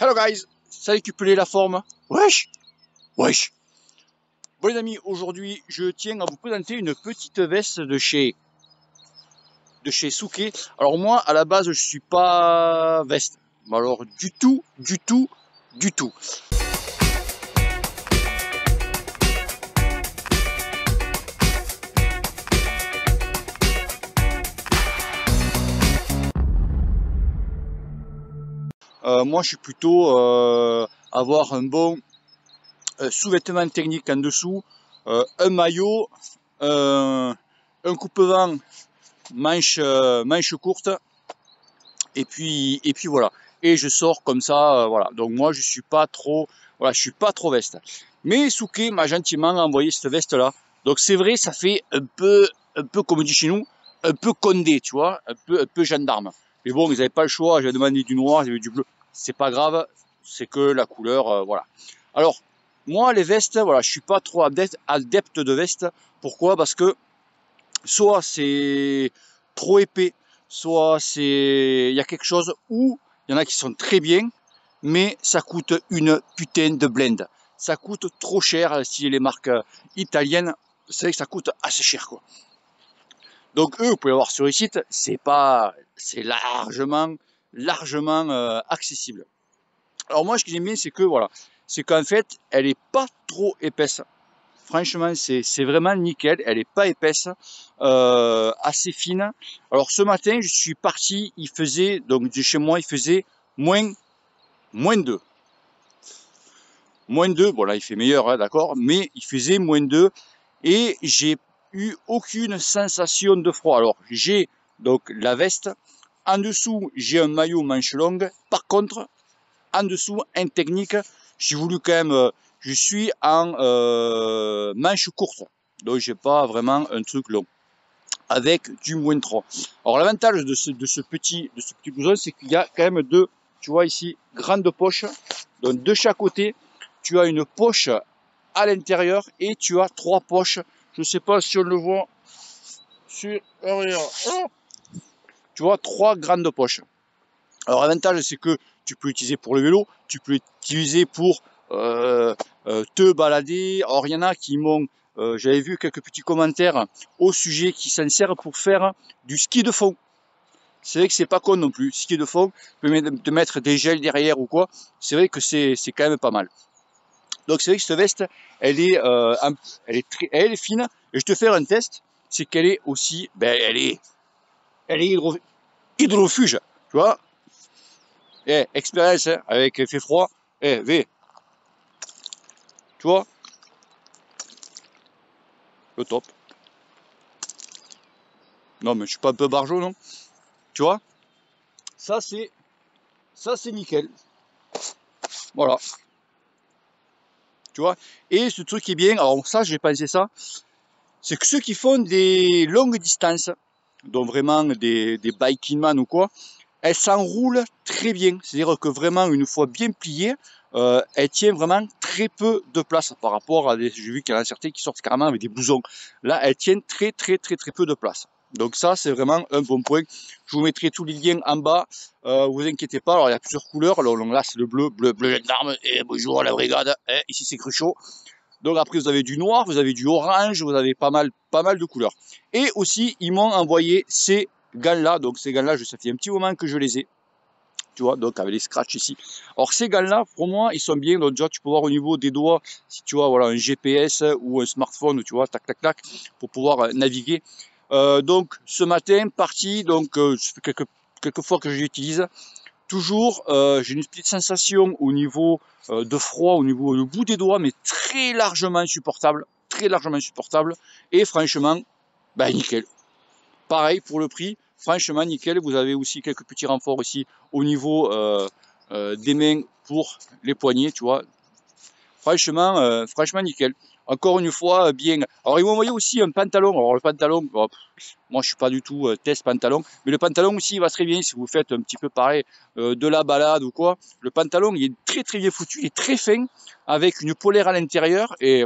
Hello guys, ça récupérer la forme. Wesh, wesh. Bon les amis, aujourd'hui je tiens à vous présenter une petite veste de chez Souquet. Alors moi à la base je suis pas veste, alors du tout. Moi je suis plutôt avoir un bon sous-vêtement technique en dessous, un maillot, un coupe-vent manche courte, et puis voilà. Et je sors comme ça, voilà. Donc moi je suis pas trop, voilà, je suis pas trop veste. Mais Souquet m'a gentiment envoyé cette veste là. Donc c'est vrai, ça fait un peu comme on dit chez nous, un peu condé, tu vois, un peu gendarme. Mais bon, ils n'avaient pas le choix. J'ai demandé du noir, j'avais du bleu. C'est pas grave, c'est que la couleur, voilà. Alors moi les vestes, voilà, je suis pas trop adepte de veste. Pourquoi? Parce que soit c'est trop épais, soit il y a quelque chose où il y en a qui sont très bien, mais ça coûte une putain de blinde. Ça coûte trop cher. Si les marques italiennes, c'est vrai que ça coûte assez cher, quoi. Donc eux, vous pouvez voir sur les sites, c'est largement accessible. Alors moi, ce que j'aime bien, c'est que voilà, c'est qu'en fait, elle est pas trop épaisse. Franchement, c'est vraiment nickel. Elle est pas épaisse, assez fine. Alors ce matin, je suis parti. Il faisait donc de chez moi, il faisait moins 2. Moins 2. Bon là, il fait meilleur, hein, d'accord. Mais il faisait moins 2 et j'ai eu aucune sensation de froid. Alors j'ai donc la veste. En dessous, j'ai un maillot manche longue. Par contre, en dessous, un technique, j'ai voulu quand même, je suis en manche courte, donc j'ai pas vraiment un truc long, avec du moins 3. Alors l'avantage de ce petit blouson, c'est qu'il y a quand même deux, tu vois ici, grandes poches, donc de chaque côté, tu as une poche à l'intérieur et tu as 3 poches, je sais pas si on le voit sur l'arrière, tu vois, 3 grandes poches. Alors l'avantage c'est que tu peux l'utiliser pour le vélo, tu peux l'utiliser pour te balader. Alors il y en a qui m'ont, j'avais vu quelques petits commentaires au sujet qui s'en servent pour faire du ski de fond. C'est vrai que c'est pas con non plus, ski de fond, tu peux te mettre des gels derrière ou quoi, c'est vrai que c'est quand même pas mal. Donc c'est vrai que cette veste, elle est fine, et je te fais un test, c'est qu'elle est aussi, ben elle est hydrofuge, tu vois. Expérience, hein, avec fait froid. V, tu vois, le top. Non, mais je suis pas un peu barjot, non? Tu vois, ça c'est nickel. Voilà, tu vois. Et ce truc qui est bien, alors ça, j'ai pensé ça, c'est que ceux qui font des longues distances, donc vraiment des bikingman ou quoi, elle s'enroule très bien. C'est-à-dire que vraiment, une fois bien pliée, elle tient vraiment très peu de place par rapport à des. J'ai vu qu'il y en a certains qui sortent carrément avec des blousons. Là, elle tient très peu de place. Donc ça, c'est vraiment un bon point. Je vous mettrai tous les liens en bas. Vous inquiétez pas. Alors il y a plusieurs couleurs. Alors là, c'est le bleu gendarme. Et bonjour à la brigade. Ici, c'est Cruchot. Donc après, vous avez du noir, vous avez du orange, vous avez pas mal de couleurs. Et aussi, ils m'ont envoyé ces gants-là. Donc ces gants-là, ça fait un petit moment que je les ai. Tu vois, donc avec les scratchs ici. Alors ces gants-là, pour moi, ils sont bien. Donc déjà, tu peux voir au niveau des doigts, si tu vois, voilà, un GPS ou un smartphone, tu vois, tac, tac, tac, pour pouvoir naviguer. Donc ce matin, parti, donc quelques fois que je l'utilise, toujours, j'ai une petite sensation au niveau de froid, au niveau du bout des doigts, mais très largement supportable, et franchement, bah nickel. Pareil pour le prix, franchement nickel. Vous avez aussi quelques petits renforts ici au niveau des mains pour les poignets, tu vois. Franchement nickel. Encore une fois, bien. Alors ils m'ont envoyé aussi un pantalon. Alors le pantalon, bon, moi je suis pas du tout test pantalon, mais le pantalon aussi il va très bien si vous faites un petit peu pareil de la balade ou quoi. Le pantalon il est très bien foutu, il est très fin avec une polaire à l'intérieur et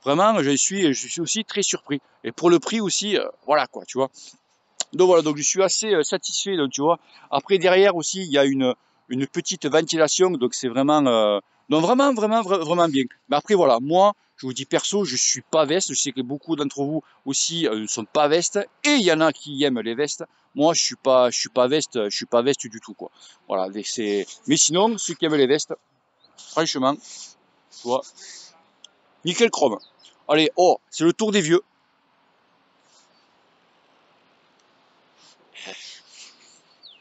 vraiment je suis aussi très surpris. Et pour le prix aussi, voilà quoi, tu vois. Donc voilà, donc je suis assez satisfait, donc tu vois. Après derrière aussi il y a une petite ventilation, donc c'est vraiment, donc vraiment bien. Mais après voilà, moi, je vous dis perso, je suis pas veste. Je sais que beaucoup d'entre vous aussi ne sont pas vestes, et il y en a qui aiment les vestes. Moi, je suis pas veste, je suis pas veste du tout quoi. Voilà, c'est. Mais sinon, ceux qui aiment les vestes, franchement, tu vois, nickel chrome. Allez, oh, c'est le tour des vieux.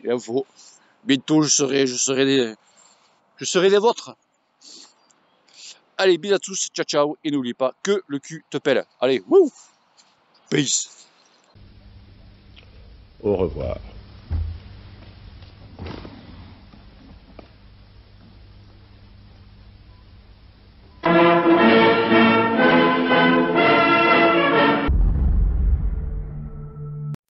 Et info. Bientôt, je serai des vôtres. Allez, bisous à tous, ciao ciao, et n'oublie pas que le cul te pèle. Allez, wouh, peace. Au revoir.